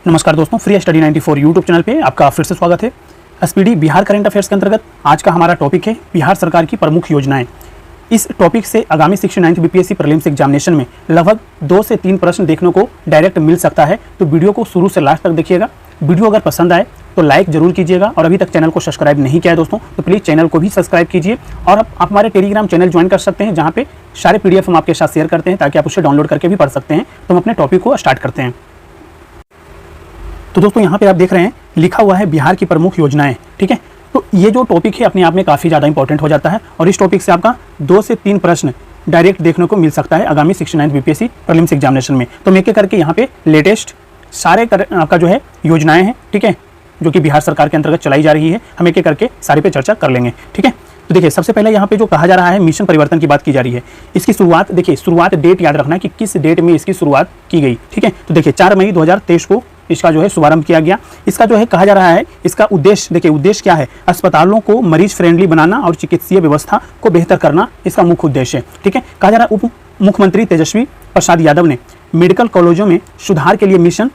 नमस्कार दोस्तों, free study 94 YouTube channel पे आपका फिर से स्वागत है। एसपीडी बिहार करंट अफेयर्स के अंतर्गत आज का हमारा टॉपिक है बिहार सरकार की प्रमुख योजनाएं। इस टॉपिक से आगामी 69th बीपीएससी प्रीलिम्स एग्जामिनेशन में लगभग 2 से 3 प्रश्न देखने को डायरेक्ट मिल सकता है, तो वीडियो को शुरू से लास्ट तक देखिएगा। वीडियो अगर पसंद आए तो लाइक जरूर कीजिएगा और अभी तक चैनल को सब्सक्राइब नहीं किया है दोस्तों तो प्लीज़ चैनल को भी सब्सक्राइब कीजिए। और आप हमारे टेलीग्राम चैनल ज्वाइन कर सकते हैं, जहाँ पे सारे PDF हम आपके साथ शेयर करते हैं ताकि आप उसे डाउनलोड करके भी पढ़ सकते हैं। तो हम अपने टॉपिक को स्टार्ट करते हैं। तो दोस्तों यहाँ पे आप देख रहे हैं लिखा हुआ है बिहार की प्रमुख योजनाएं, ठीक है। तो ये जो टॉपिक है अपने आप में काफ़ी ज़्यादा इंपॉर्टेंट हो जाता है और इस टॉपिक से आपका 2 से 3 प्रश्न डायरेक्ट देखने को मिल सकता है आगामी 69th बीपीएससी प्रीलिम्स एग्जामिनेशन में। तो एक एक करके यहाँ पे लेटेस्ट सारे आपका जो है योजनाएं हैं, ठीक है, जो कि बिहार सरकार के अंतर्गत चलाई जा रही है। हम एक एक करके सारे पे चर्चा कर लेंगे, ठीक है। तो देखिए सबसे पहले यहाँ पे जो कहा जा रहा है मिशन परिवर्तन की बात की जा रही है। इसकी शुरुआत देखिए, शुरुआत डेट याद रखना है कि किस डेट में इसकी शुरुआत की गई, ठीक है। तो देखिए 4 मई 2023 को इसका जो है शुभारंभ किया गया। इसका जो है कहा जा रहा है इसका उद्देश्य, देखिए उद्देश्य क्या है, अस्पतालों को मरीज फ्रेंडली बनाना और चिकित्सीय व्यवस्था को बेहतर करना इसका मुख्य उद्देश्य है, ठीक है। कहा जा रहा है उप मुख्यमंत्री तेजस्वी प्रसाद यादव ने मेडिकल कॉलेजों में सुधार के लिए मिशन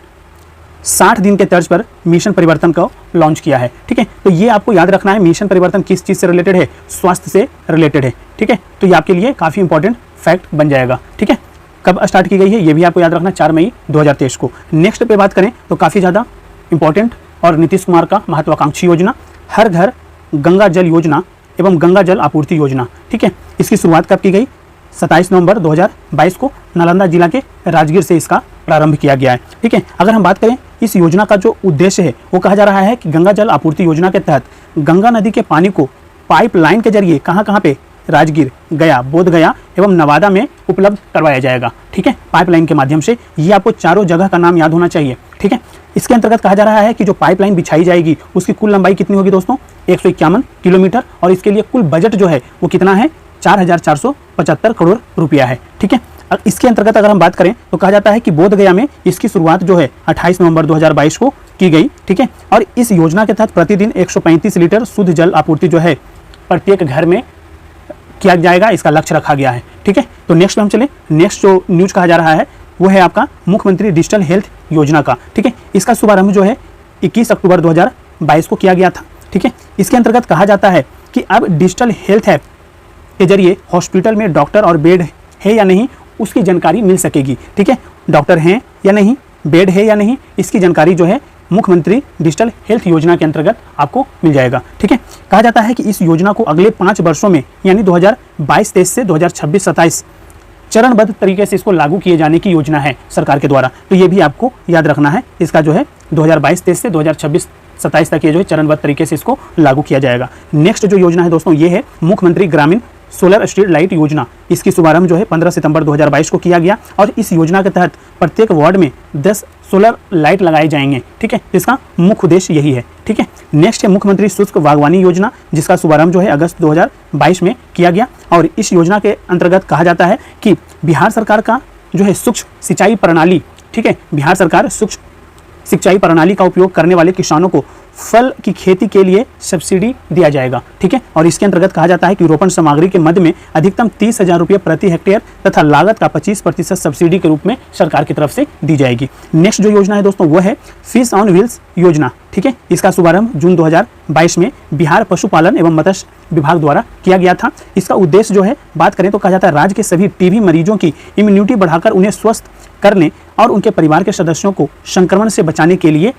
60 दिन के तर्ज पर मिशन परिवर्तन को लॉन्च किया है, ठीक है। तो ये आपको याद रखना है मिशन परिवर्तन किस चीज़ से रिलेटेड है, स्वास्थ्य से रिलेटेड है, ठीक है। तो ये आपके लिए काफ़ी इंपॉर्टेंट फैक्ट बन जाएगा, ठीक है। कब स्टार्ट की गई है ये भी आपको याद रखना, 4 मई 2023 को। नेक्स्ट पे बात करें तो काफ़ी ज़्यादा इंपॉर्टेंट और नीतीश कुमार का महत्वाकांक्षी योजना हर घर गंगा जल योजना एवं गंगा जल आपूर्ति योजना, ठीक है। इसकी शुरुआत कब की गई, 27 नवंबर 2022 को नालंदा जिला के राजगीर से इसका प्रारंभ किया गया है, ठीक है। अगर हम बात करें इस योजना का जो उद्देश्य है वो कहा जा रहा है कि गंगा जल आपूर्ति योजना के तहत गंगा नदी के पानी को पाइपलाइन के जरिए कहाँ पे, राजगीर, गया, बोधगया एवं नवादा में उपलब्ध करवाया जाएगा, ठीक है, पाइपलाइन के माध्यम से। ये आपको चारों जगह का नाम याद होना चाहिए, ठीक है। इसके अंतर्गत कहा जा रहा है कि जो पाइपलाइन बिछाई जाएगी उसकी कुल लंबाई कितनी होगी दोस्तों, 151 किलोमीटर और इसके लिए कुल बजट जो है वो कितना है, 4,475 करोड़ रुपया है, ठीक है। इसके अंतर्गत अगर हम बात करें तो कहा जाता है कि बोधगया में इसकी शुरुआत जो है 28 नवंबर 2022 को की गई, ठीक है। और इस योजना के तहत प्रतिदिन 135 लीटर शुद्ध जल आपूर्ति जो है प्रत्येक घर में किया जाएगा, इसका लक्ष्य रखा गया है, ठीक है। तो नेक्स्ट पे हम चले, नेक्स्ट जो न्यूज कहा जा रहा है वो है आपका मुख्यमंत्री डिजिटल हेल्थ योजना का, ठीक है। इसका शुभारंभ जो है 21 अक्टूबर 2022 को किया गया था, ठीक है। इसके अंतर्गत कहा जाता है कि अब डिजिटल हेल्थ ऐप के जरिए हॉस्पिटल में डॉक्टर और बेड है या नहीं उसकी जानकारी मिल सकेगी, ठीक है। डॉक्टर हैं या नहीं, बेड है या नहीं, इसकी जानकारी जो है मुख्यमंत्री डिजिटल हेल्थ योजना के अंतर्गत आपको मिल जाएगा, ठीक है। कहा जाता है कि इस योजना को अगले 5 वर्षों में यानी 2022-23 से 2026-27 चरणबद्ध तरीके से इसको लागू किए जाने की योजना है सरकार के द्वारा। तो ये भी आपको याद रखना है, इसका जो है 2022-23 से 2026-27 तक ये जो है चरणबद्ध तरीके से इसको लागू किया जाएगा। नेक्स्ट जो योजना है दोस्तों ये है मुख्यमंत्री ग्रामीण सोलर स्ट्रीट लाइट योजना। इसकी शुभारंभ जो है 15 सितंबर 2022 को किया गया और इस योजना के तहत प्रत्येक वार्ड में 10 सोलर लाइट लगाए जाएंगे, ठीक है। इसका मुख्य उद्देश्य यही है, ठीक है। नेक्स्ट है मुख्यमंत्री शुष्क बागवानी योजना, जिसका शुभारंभ जो है अगस्त 2022 में किया गया और इस योजना के अंतर्गत कहा जाता है कि बिहार सरकार का जो है सूक्ष्म सिंचाई प्रणाली, ठीक है, बिहार सरकार सूक्ष्म सिंचाई प्रणाली का उपयोग करने वाले किसानों को फल की खेती के लिए सब्सिडी दिया जाएगा, ठीक है। और इसके अंतर्गत कहा जाता है कि रोपण सामग्री के मद में अधिकतम 30,000 रुपये प्रति हेक्टेयर तथा लागत का 25% सब्सिडी के रूप में सरकार की तरफ से दी जाएगी। नेक्स्ट जो योजना है दोस्तों वो है फिश ऑन व्हील्स योजना, ठीक है। इसका शुभारंभ जून 2022 में बिहार पशुपालन एवं मत्स्य विभाग द्वारा किया गया था। इसका उद्देश्य जो है बात करें तो कहा जाता है राज्य के सभी टीबी मरीजों की इम्यूनिटी बढ़ाकर उन्हें स्वस्थ करने और उनके परिवार के सदस्यों को संक्रमण से बचाने के लिए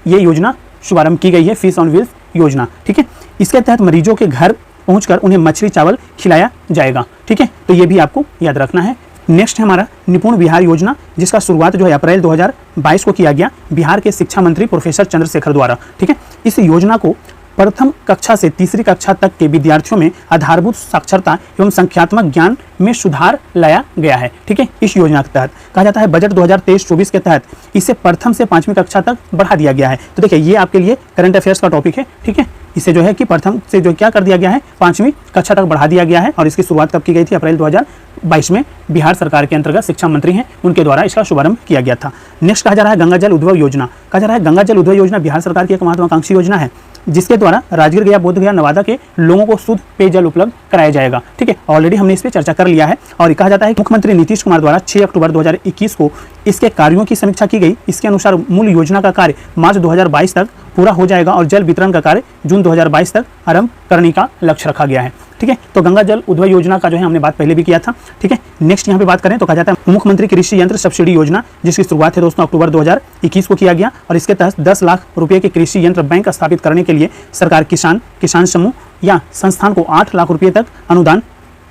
ये योजना शुभारंभ की गई है, फिश ऑन व्हील्स योजना, ठीक है। इसके तहत मरीजों के घर पहुंचकर उन्हें मछली चावल खिलाया जाएगा, ठीक है। तो ये भी आपको याद रखना है। नेक्स्ट है हमारा निपुण बिहार योजना, जिसका शुरुआत जो है अप्रैल 2022 को किया गया बिहार के शिक्षा मंत्री प्रोफेसर चंद्रशेखर द्वारा, ठीक है। इस योजना को प्रथम कक्षा से तीसरी कक्षा तक के विद्यार्थियों में आधारभूत साक्षरता एवं संख्यात्मक ज्ञान में सुधार लाया गया है, ठीक है। इस योजना के तहत कहा जाता है बजट 2023-24 के तहत इसे प्रथम से 5वीं कक्षा तक बढ़ा दिया गया है। तो देखिए ये आपके लिए करंट अफेयर्स का टॉपिक है, ठीक है। इसे जो है कि प्रथम से जो क्या कर दिया गया है 5वीं कक्षा तक बढ़ा दिया गया है और इसकी शुरुआत कब की गई थी, अप्रैल 2022 में बिहार सरकार के अंतर्गत शिक्षा मंत्री हैं उनके द्वारा इसका शुभारंभ किया गया था। नेक्स्ट कहा जा रहा है गंगा जल उद्भव योजना। कहा जा रहा है गंगा जल उद्भव योजना बिहार सरकार की एक महत्वाकांक्षी योजना है। जिसके द्वारा राजगीर गया, बोध गया, नवादा के लोगों को शुद्ध पेयजल उपलब्ध कराया जाएगा। ठीक है, ऑलरेडी हमने इस पर चर्चा कर लिया है और कहा जाता है कि मुख्यमंत्री नीतीश कुमार द्वारा 6 अक्टूबर 2021 को इसके कार्यों की समीक्षा की गई। इसके अनुसार मूल योजना का कार्य मार्च 2022 तक पूरा हो जाएगा और जल वितरण का कार्य जून 2022 तक आरंभ करने का लक्ष्य रखा गया है। ठीक है, तो गंगा जल उद्वय योजना का जो है हमने बात पहले भी किया था। ठीक है, नेक्स्ट यहाँ पे बात करें तो कहा जाता है मुख्यमंत्री कृषि यंत्र सब्सिडी योजना, जिसकी शुरुआत है दोस्तों अक्टूबर 2021 को किया गया और इसके तहत 10 लाख रुपए के कृषि यंत्र बैंक स्थापित करने के लिए सरकार किसान समूह या संस्थान को 8 लाख रुपए तक अनुदान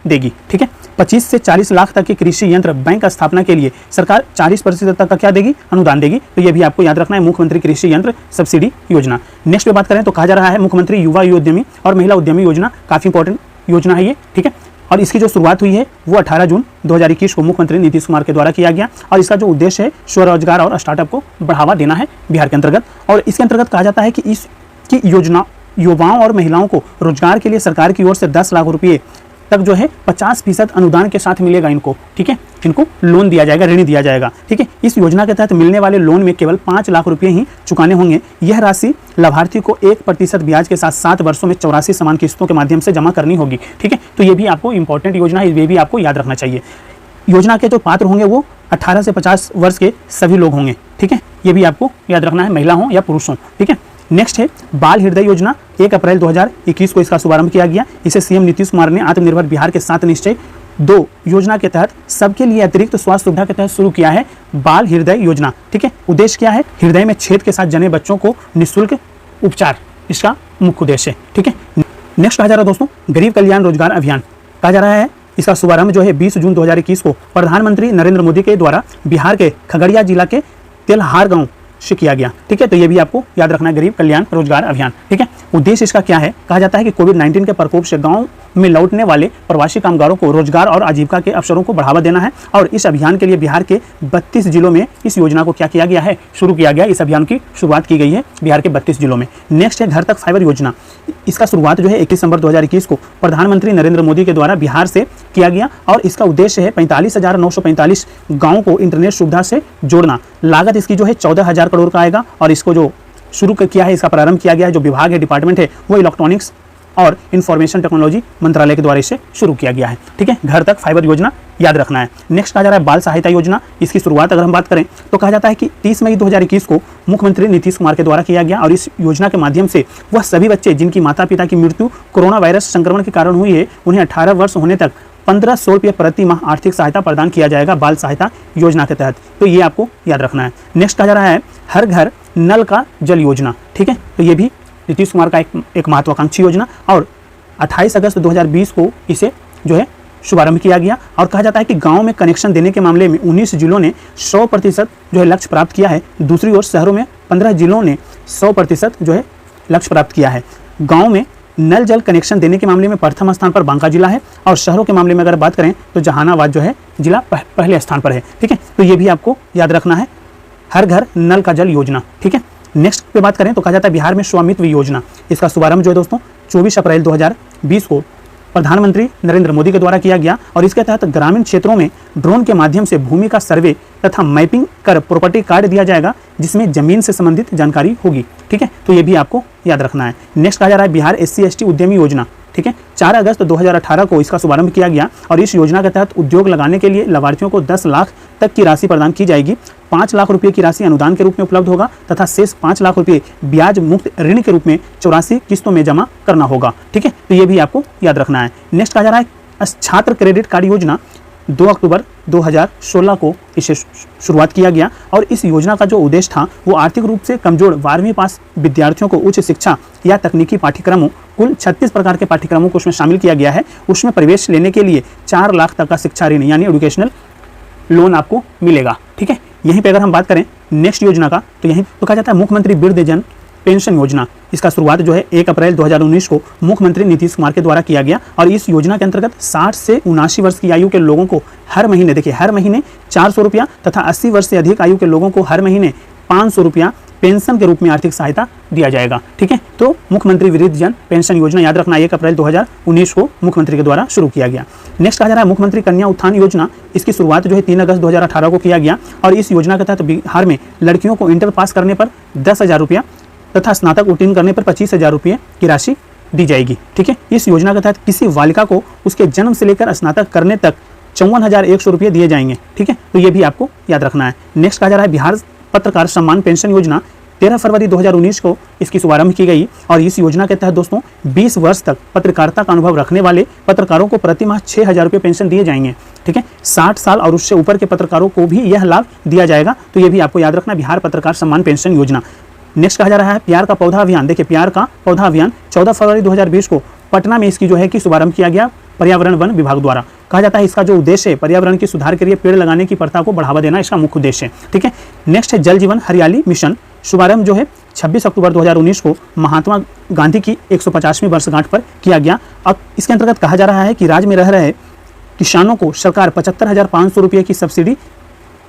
देगी। ठीक है, 25 से 40 लाख तक के कृषि यंत्र बैंक स्थापना के लिए सरकार 40% तक का क्या देगी, अनुदान देगी। तो ये भी आपको याद रखना है, मुख्यमंत्री कृषि यंत्र सब्सिडी योजना। नेक्स्ट पे बात करें तो कहा जा रहा है मुख्यमंत्री युवा उद्यमी और महिला उद्यमी योजना, काफी इंपॉर्टेंट योजना है ये। ठीक है, और इसकी जो शुरुआत हुई है वो 18 जून 2021 को मुख्यमंत्री नीतीश कुमार के द्वारा किया गया और इसका जो उद्देश्य है स्वरोजगार और स्टार्टअप को बढ़ावा देना है बिहार के अंतर्गत। और इसके अंतर्गत कहा जाता है कि इसकी योजना युवाओं और महिलाओं को रोजगार के लिए सरकार की ओर से 10 लाख रुपये तक जो है 50% अनुदान के साथ मिलेगा इनको। ठीक है, इनको लोन दिया जाएगा, ऋण दिया जाएगा। ठीक है, इस योजना के तहत मिलने वाले लोन में केवल 5 लाख रुपए ही चुकाने होंगे। यह राशि लाभार्थी को 1% ब्याज के साथ 7 वर्षों में 84 समान किस्तों के माध्यम से जमा करनी होगी। ठीक है, तो ये भी आपको इंपॉर्टेंट योजना है, ये भी आपको याद रखना चाहिए। योजना के जो पात्र होंगे वो 18 से 50 वर्ष के सभी लोग होंगे। ठीक है, ये भी आपको याद रखना है, महिला हो या पुरुष हो। ठीक है, नेक्स्ट है बाल हृदय योजना। 1 अप्रैल 2021 को इसका शुभारंभ किया गया। इसे सीएम नीतीश कुमार ने आत्मनिर्भर बिहार के 7 निश्चय 2 योजना के तहत सबके लिए अतिरिक्त स्वास्थ्य सुविधा के तहत शुरू किया है बाल हृदय योजना। ठीक है, उद्देश्य क्या है, हृदय में छेद के साथ जने बच्चों को निःशुल्क उपचार, इसका मुख्य उद्देश्य है। ठीक है, नेक्स्ट कहा जा रहा है दोस्तों गरीब कल्याण रोजगार अभियान। कहा जा रहा है इसका शुभारंभ जो है 20 जून 2021 को प्रधानमंत्री नरेंद्र मोदी के द्वारा बिहार के खगड़िया जिला के तेल्हार गांव से किया गया। ठीक है, तो ये भी आपको याद रखना है, गरीब कल्याण रोजगार अभियान। ठीक है, उद्देश्य इसका क्या है, कहा जाता है कि कोविड-19 के प्रकोप से गांव में लौटने वाले प्रवासी कामगारों को रोजगार और आजीविका के अवसरों को बढ़ावा देना है और इस अभियान के लिए बिहार के 32 जिलों में इस योजना को क्या किया गया है, शुरू किया गया। इस अभियान की शुरुआत की गई है बिहार के 32 जिलों में। नेक्स्ट है घर तक फाइबर योजना। इसका शुरुआत जो है 21 दिसंबर 2021 को प्रधानमंत्री नरेंद्र मोदी के द्वारा बिहार से किया गया और इसका उद्देश्य है 45,945 गाँव को इंटरनेट सुविधा से जोड़ना। लागत इसकी जो है 14,000 करोड़ का आएगा और इसको जो शुरू किया है, इसका प्रारंभ किया गया है, जो विभाग है, डिपार्टमेंट है, वो इलेक्ट्रॉनिक्स और इंफॉर्मेशन टेक्नोलॉजी मंत्रालय के द्वारा इसे शुरू किया गया है। ठीक है, घर तक फाइबर योजना याद रखना है। नेक्स्ट कहा जा रहा है बाल सहायता योजना। इसकी शुरुआत अगर हम बात करें तो कहा जाता है कि 30 मई 2021 को मुख्यमंत्री नीतीश कुमार के द्वारा किया गया और इस योजना के माध्यम से वह सभी बच्चे जिनकी माता पिता की मृत्यु कोरोना वायरस संक्रमण के कारण हुई है, उन्हें 18 वर्ष होने तक 1500 रुपये प्रति माह आर्थिक सहायता प्रदान किया जाएगा बाल सहायता योजना के तहत। तो ये आपको याद रखना है। नेक्स्ट कहा जा रहा है हर घर नल का जल योजना। ठीक है, तो ये भी नीतीश कुमार का एक महत्वाकांक्षी योजना और 28 अगस्त 2020 को इसे जो है शुभारंभ किया गया और कहा जाता है कि गांव में कनेक्शन देने के मामले में 19 जिलों ने 100% जो है लक्ष्य प्राप्त किया है। दूसरी ओर शहरों में 15 जिलों ने 100% जो है लक्ष्य प्राप्त किया है। गाँव में नल जल कनेक्शन देने के मामले में प्रथम स्थान पर बांका जिला है और शहरों के मामले में अगर बात करें तो जहानाबाद जो है जिला पहले स्थान पर है। ठीक है, तो ये भी आपको याद रखना है, हर घर नल का जल योजना। ठीक है, नेक्स्ट पे बात करें तो कहा जाता है बिहार में स्वामित्व योजना। इसका शुभारंभ जो है दोस्तों 24 अप्रैल 2020 को प्रधानमंत्री नरेंद्र मोदी के द्वारा किया गया और इसके तहत ग्रामीण क्षेत्रों में ड्रोन के माध्यम से भूमि का सर्वे तथा मैपिंग कर प्रॉपर्टी कार्ड दिया जाएगा जिसमें जमीन से संबंधित जानकारी होगी। ठीक है, तो ये भी आपको याद रखना है। नेक्स्ट कहा जा रहा है बिहार SC/ST उद्यमी योजना। ठीक है, 4 अगस्त 2018 को इसका शुभारंभ किया गया और इस योजना के तहत उद्योग लगाने के लिए लाभार्थियों को 10 लाख तक की राशि प्रदान की जाएगी। 5 लाख रुपए की राशि अनुदान के रूप में उपलब्ध होगा तथा शेष 5 लाख रुपए ब्याज मुक्त ऋण के रूप में 84 किस्तों में जमा करना होगा। ठीक है, तो ये भी आपको याद रखना है। नेक्स्ट कहा जा रहा है छात्र क्रेडिट कार्ड योजना। 2 अक्टूबर 2016 को इसे शुरुआत किया गया और इस योजना का जो उद्देश्य था वो आर्थिक रूप से कमजोर 12वीं पास विद्यार्थियों को उच्च शिक्षा या तकनीकी पाठ्यक्रमों, कुल 36 प्रकार के पाठ्यक्रमों को उसमें शामिल किया गया है। उसमें प्रवेश लेने के लिए 4 लाख तक का शिक्षा ऋण यानी एजुकेशनल लोन आपको मिलेगा। ठीक है, यहीं पे अगर हम बात करें नेक्स्ट योजना का तो यहीं तो कहा जाता है मुख्यमंत्री वृद्धजन पेंशन योजना। इसका शुरुआत जो है 1 अप्रैल 2019 को मुख्यमंत्री नीतीश कुमार के द्वारा किया गया और इस योजना के अंतर्गत 60 से 79 वर्ष की आयु के लोगों को हर महीने, देखिए हर महीने 400 रुपया तथा 80 वर्ष से अधिक आयु के लोगों को हर महीने 500 रुपया पेंशन के रूप में आर्थिक सहायता दिया जाएगा। ठीक है, तो मुख्यमंत्री वृद्धजन पेंशन योजना याद रखना 1 अप्रैल 2019 को मुख्यमंत्री के द्वारा शुरू किया गया। नेक्स्ट कहा जा रहा है मुख्यमंत्री कन्या उत्थान योजना। इसकी शुरुआत जो है 3 अगस्त 2018 को किया गया और इस योजना के तहत बिहार में लड़कियों को इंटर पास करने पर 10,000 रुपया तथा स्नातक उत्तीर्ण करने पर 25,000 रुपये की राशि दी जाएगी। ठीक है, इस योजना के तहत किसी बालिका को उसके जन्म से लेकर स्नातक करने तक 54,100 रुपये दिए जाएंगे। ठीक है, तो ये भी आपको याद रखना है। नेक्स्ट कहा जा रहा है बिहार पत्रकार सम्मान पेंशन योजना। 13 फरवरी 2019 को इसकी शुभारंभ की गई और इस योजना के तहत दोस्तों 20 वर्ष तक पत्रकारिता का अनुभव रखने वाले पत्रकारों को प्रति माह 6,000 रुपये पेंशन दिए जाएंगे। ठीक है, 60 साल और उससे ऊपर के पत्रकारों को भी यह लाभ दिया जाएगा। तो ये भी आपको याद रखना, बिहार पत्रकार सम्मान पेंशन योजना। नेक्स्ट कहा जा रहा है प्यार का पौधा अभियान। देखिए, प्यार का पौधा अभियान 14 फरवरी 2020 को पटना में इसकी जो है कि शुभारंभ किया गया पर्यावरण वन विभाग द्वारा। कहा जाता है इसका जो उद्देश्य है पर्यावरण के सुधार के लिए पेड़ लगाने की प्रथा को बढ़ावा देना इसका मुख्य उद्देश्य है। ठीक है, नेक्स्ट है जल जीवन हरियाली मिशन। शुभारंभ जो है 26 अक्टूबर 2019 को महात्मा गांधी की 150वीं वर्षगांठ पर किया गया। अब इसके अंतर्गत कहा जा रहा है कि राज्य में रह रहे किसानों को सरकार 75,500 रुपये की सब्सिडी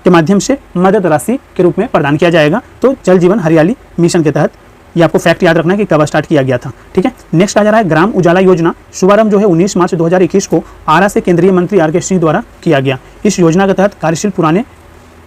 के माध्यम से मदद राशि के रूप में प्रदान किया जाएगा। तो जल जीवन हरियाली मिशन के तहत ये आपको फैक्ट याद रखना है कि कब स्टार्ट किया गया था। ठीक है, नेक्स्ट आ जा रहा है ग्राम उजाला योजना। शुभारंभ जो है 19 मार्च 2021 को आरा से केंद्रीय मंत्री आर के सिंह द्वारा किया गया। इस योजना के तहत कार्यशील पुराने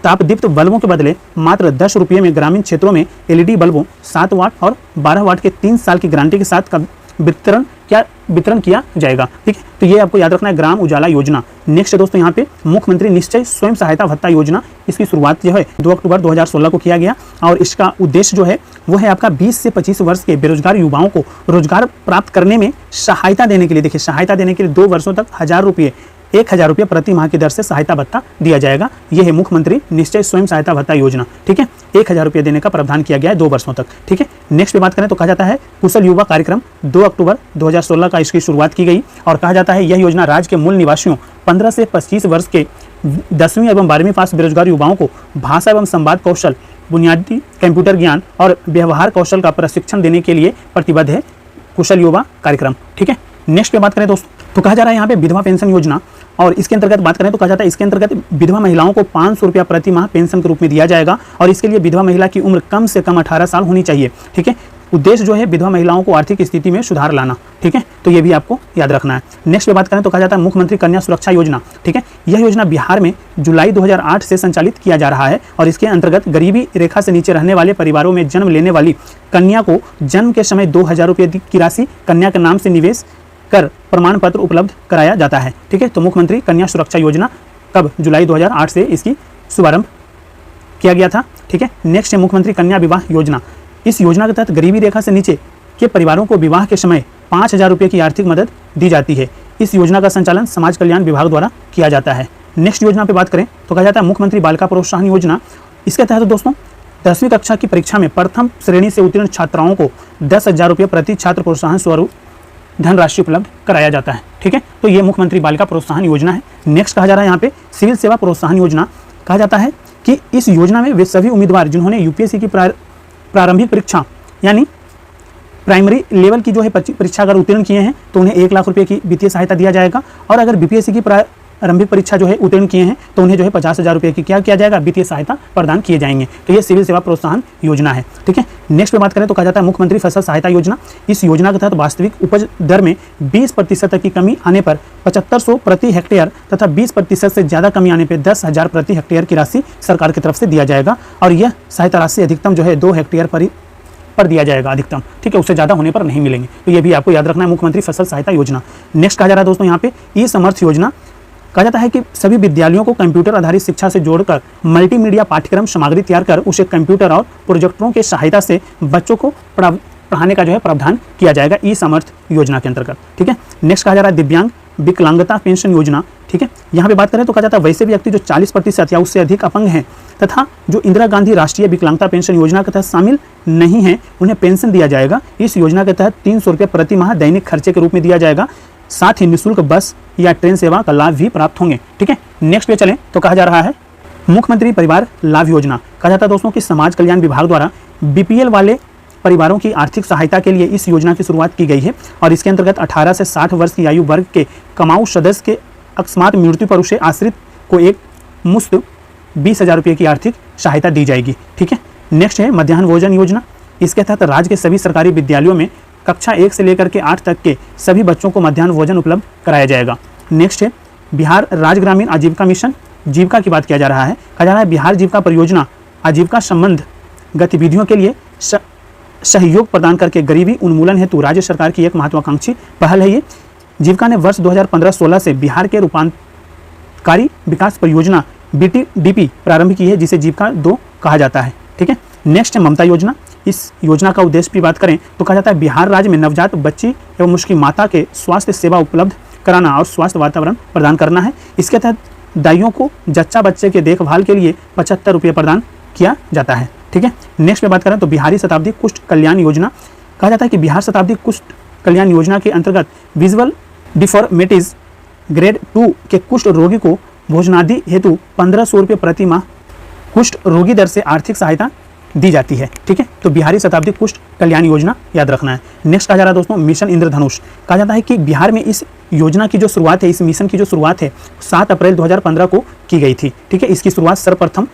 तापदीप्त बल्बों के बदले मात्र 10 रुपये में ग्रामीण क्षेत्रों में एलईडी बल्बों 7 वाट और 12 वाट के 3 साल की गारंटी के साथ वितरण किया जाएगा। ठीक है, तो ये आपको याद रखना है ग्राम उजाला योजना। नेक्स्ट दोस्तों यहाँ पे मुख्यमंत्री निश्चय स्वयं सहायता भत्ता योजना। इसकी शुरुआत जो है 2 अक्टूबर 2016 को किया गया और इसका उद्देश्य जो है वो है आपका 20 से 25 वर्ष के बेरोजगार युवाओं को रोजगार प्राप्त करने में सहायता देने के लिए। देखिए, सहायता देने के लिए 2 वर्षों तक 1,000 रुपये प्रति माह की दर से सहायता भत्ता दिया जाएगा। यह है मुख्यमंत्री निश्चय स्वयं सहायता भत्ता योजना। ठीक है, 1,000 रुपये देने का प्रावधान किया गया है 2 वर्षों तक। ठीक है, नेक्स्ट पे बात करें तो कहा जाता है कुशल युवा कार्यक्रम। 2 अक्टूबर 2016 का इसकी शुरुआत की गई और कहा जाता है यह योजना राज्य के मूल निवासियों 15 से 25 वर्ष के 10वीं एवं 12वीं पास बेरोजगार युवाओं को भाषा एवं संवाद कौशल, बुनियादी कंप्यूटर ज्ञान और व्यवहार कौशल का प्रशिक्षण देने के लिए प्रतिबद्ध है कुशल युवा कार्यक्रम। ठीक है, नेक्स्ट पे बात करें दोस्तों तो कहा जा रहा है यहाँ पे विधवा पेंशन योजना और इसके अंतर्गत बात करें तो कहा जाता है इसके अंतर्गत विधवा महिलाओं को 500 रुपया प्रति माह पेंशन के रूप में दिया जाएगा और इसके लिए विधवा महिला की उम्र कम से कम 18 साल होनी चाहिए। ठीक है, उद्देश्य जो है विधवा महिलाओं को आर्थिक स्थिति में सुधार लाना। ठीक है, तो ये भी आपको याद रखना है। नेक्स्ट पे बात करें तो कहा जाता है मुख्यमंत्री कन्या सुरक्षा योजना। ठीक है, यह योजना बिहार में जुलाई 2008 से संचालित किया जा रहा है और इसके अंतर्गत गरीबी रेखा से नीचे रहने वाले परिवारों में जन्म लेने वाली कन्या को जन्म के समय 2,000 रुपये की राशि कन्या के नाम से निवेश कर प्रमाण पत्र उपलब्ध कराया जाता है। ठीक है, तो मुख्यमंत्री कन्या सुरक्षा योजना कब जुलाई 2008 से इसकी शुभारंभ किया गया था। ठीक है, नेक्स्ट है मुख्यमंत्री कन्या विवाह योजना। इस योजना के तहत गरीबी रेखा से नीचे के परिवारों को विवाह के समय 5,000 रुपये की आर्थिक मदद दी जाती है। इस योजना का संचालन समाज कल्याण विभाग द्वारा किया जाता है। नेक्स्ट योजना पे बात करें तो कहा जाता है मुख्यमंत्री बालिका प्रोत्साहन योजना। इसके तहत दोस्तों 10वीं कक्षा की परीक्षा में प्रथम श्रेणी से उत्तीर्ण छात्राओं को 10,000 रुपये प्रति छात्र प्रोत्साहन स्वरूप धनराशि उपलब्ध कराया जाता है। ठीक है, तो ये मुख्यमंत्री बालिका प्रोत्साहन योजना है। नेक्स्ट कहा जा रहा है यहाँ पे सिविल सेवा प्रोत्साहन योजना। कहा जाता है कि इस योजना में वे सभी उम्मीदवार जिन्होंने यूपीएससी की प्रारंभिक परीक्षा यानी प्राइमरी लेवल की जो है परीक्षा अगर उत्तीर्ण किए हैं तो उन्हें 1 लाख रुपये की वित्तीय सहायता दिया जाएगा और अगर बीपीएससी की प्रारंभिक परीक्षा जो है उत्तीर्ण किए हैं तो उन्हें जो है 50,000 रुपये की क्या किया जाएगा वित्तीय सहायता प्रदान किए जाएंगे। तो ये सिविल सेवा प्रोत्साहन योजना है। ठीक है, नेक्स्ट पे बात करें तो कहा जाता है मुख्यमंत्री फसल सहायता योजना। इस योजना के तहत वास्तविक उपज दर में 20% तक की कमी आने पर 7500 प्रति हेक्टेयर तथा 20% से ज़्यादा कमी आने पर 10,000 प्रति हेक्टेयर की राशि सरकार की तरफ से दिया जाएगा और यह सहायता राशि अधिकतम जो है 2 हेक्टेयर पर दिया जाएगा अधिकतम। ठीक है, उससे ज़्यादा होने पर नहीं मिलेंगे। तो ये भी आपको याद रखना है मुख्यमंत्री फसल सहायता योजना। नेक्स्ट कहा जा रहा है दोस्तों यहाँ पे ई समर्थ योजना। कहा जाता है कि सभी विद्यालयों को कंप्यूटर आधारित शिक्षा से जोड़कर मल्टीमीडिया पाठ्यक्रम सामग्री तैयार कर उसे कंप्यूटर और प्रोजेक्टरों की सहायता से बच्चों को पढ़ाने का जो है प्रावधान किया जाएगा ई समर्थ योजना के अंतर्गत। ठीक है, नेक्स्ट कहा जा रहा है दिव्यांग विकलांगता पेंशन योजना। ठीक है, यहाँ पे बात करें तो कहा जाता है वैसे व्यक्ति जो 40% या उससे अधिक अपंग हैं तथा जो इंदिरा गांधी राष्ट्रीय विकलांगता पेंशन योजना के तहत शामिल नहीं है उन्हें पेंशन दिया जाएगा। इस योजना के तहत 300 रुपये प्रति माह दैनिक खर्चे के रूप में दिया जाएगा, साथ ही निःशुल्क बस या ट्रेन सेवा का लाभ भी प्राप्त होंगे। ठीक है, नेक्स्ट पे चलें तो कहा जा रहा है मुख्यमंत्री परिवार लाभ योजना। कहा जाता है दोस्तों कि समाज कल्याण विभाग द्वारा बीपीएल वाले परिवारों की आर्थिक सहायता के लिए इस योजना की शुरुआत की गई है और इसके अंतर्गत 18 से 60 वर्ष की आयु वर्ग के कमाऊ सदस्य के अकस्मात मृत्यु पर उसे आश्रित को एक मुश्त 20,000 रुपये की आर्थिक सहायता दी जाएगी। ठीक है, नेक्स्ट है मध्याह्न भोजन योजना। इसके तहत राज्य के सभी सरकारी विद्यालयों में कक्षा 1 से लेकर के 8 तक के सभी बच्चों को मध्याह्न भोजन उपलब्ध कराया जाएगा। नेक्स्ट है बिहार राज्य ग्रामीण आजीविका मिशन। जीविका की बात किया जा रहा है। कहा जा रहा है बिहार जीविका परियोजना आजीविका संबंध गतिविधियों के लिए सहयोग प्रदान करके गरीबी उन्मूलन हेतु राज्य सरकार की एक महत्वाकांक्षी पहल है। ये जीविका ने वर्ष 2015-16 से बिहार के रूपांतकारी विकास परियोजना BTDP प्रारंभ की है, जिसे जीविका 2 कहा जाता है। ठीक है, नेक्स्ट है ममता योजना। इस योजना का उद्देश्य की बात करें तो कहा जाता है बिहार राज्य में नवजात बच्ची एवं उसकी माता के स्वास्थ्य सेवा उपलब्ध कराना और स्वास्थ्य वातावरण प्रदान करना है। इसके तहत दाइयों को जच्चा बच्चे के देखभाल के लिए 75 रुपये प्रदान किया जाता है। ठीक है, नेक्स्ट में बात करें तो बिहारी शताब्दी कुष्ठ कल्याण योजना। कहा जाता है कि बिहार शताब्दी कुष्ठ कल्याण योजना के अंतर्गत विजुअल डिफॉर्मिटीज ग्रेड 2 के कुष्ठ रोगी को भोजनादि हेतु 1500 रुपये प्रति माह कुष्ठ रोगी दर से आर्थिक सहायता दी जाती है। ठीक है, तो बिहारी शताब्दी कुष्ठ कल्याण योजना याद रखना है। नेक्स्ट कहा जा रहा है दोस्तों मिशन इंद्रधनुष। कहा जाता है कि बिहार में इस योजना की जो शुरुआत है, इस मिशन की जो शुरुआत है 7 अप्रैल 2015 को की गई थी। ठीक है, इसकी शुरुआत सर्वप्रथम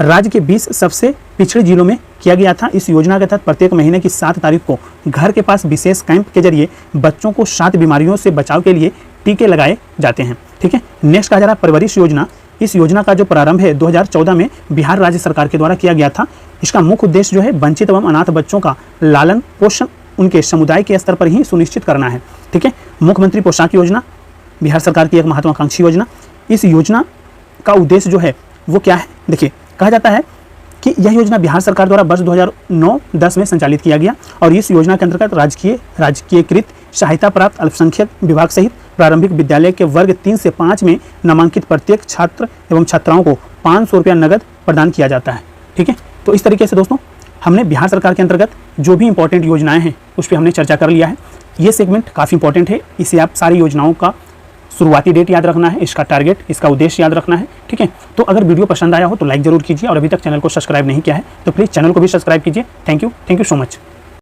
राज्य के 20 सबसे पिछड़े जिलों में किया गया था। इस योजना के तहत प्रत्येक महीने की 7 तारीख को घर के पास विशेष कैंप के जरिए बच्चों को 7 बीमारियों से बचाव के लिए टीके लगाए जाते हैं। ठीक है, नेक्स्ट कहा जा रहा है परवरिश योजना। इस योजना का जो प्रारंभ है 2014 में बिहार राज्य सरकार के द्वारा किया गया था। इसका मुख्य उद्देश्य जो है वंचित एवं अनाथ बच्चों का लालन पोषण उनके समुदाय के स्तर पर ही सुनिश्चित करना है। ठीक है, मुख्यमंत्री पोशाक योजना बिहार सरकार की एक महत्वाकांक्षी योजना। इस योजना का उद्देश्य जो है वो क्या है, देखिए कहा जाता है कि यह योजना बिहार सरकार द्वारा वर्ष 2009-10 में संचालित किया गया और इस योजना के अंतर्गत राजकीयकृत सहायता प्राप्त अल्पसंख्यक विभाग सहित प्रारंभिक विद्यालय के वर्ग 3 से 5 में नामांकित प्रत्येक छात्र एवं छात्राओं को 500 रुपया नगद प्रदान किया जाता है। ठीक है, तो इस तरीके से दोस्तों हमने बिहार सरकार के अंतर्गत जो भी इंपॉर्टेंट योजनाएं हैं उस पर हमने चर्चा कर लिया है। ये सेगमेंट काफ़ी इंपॉर्टेंट है, इसे आप सारी योजनाओं का शुरुआती डेट याद रखना है, इसका टारगेट, इसका उद्देश्य याद रखना है। ठीक है, तो अगर वीडियो पसंद आया हो तो लाइक जरूर कीजिए और अभी तक चैनल को सब्सक्राइब नहीं किया है तो प्लीज़ चैनल को भी सब्सक्राइब कीजिए। Thank you so much.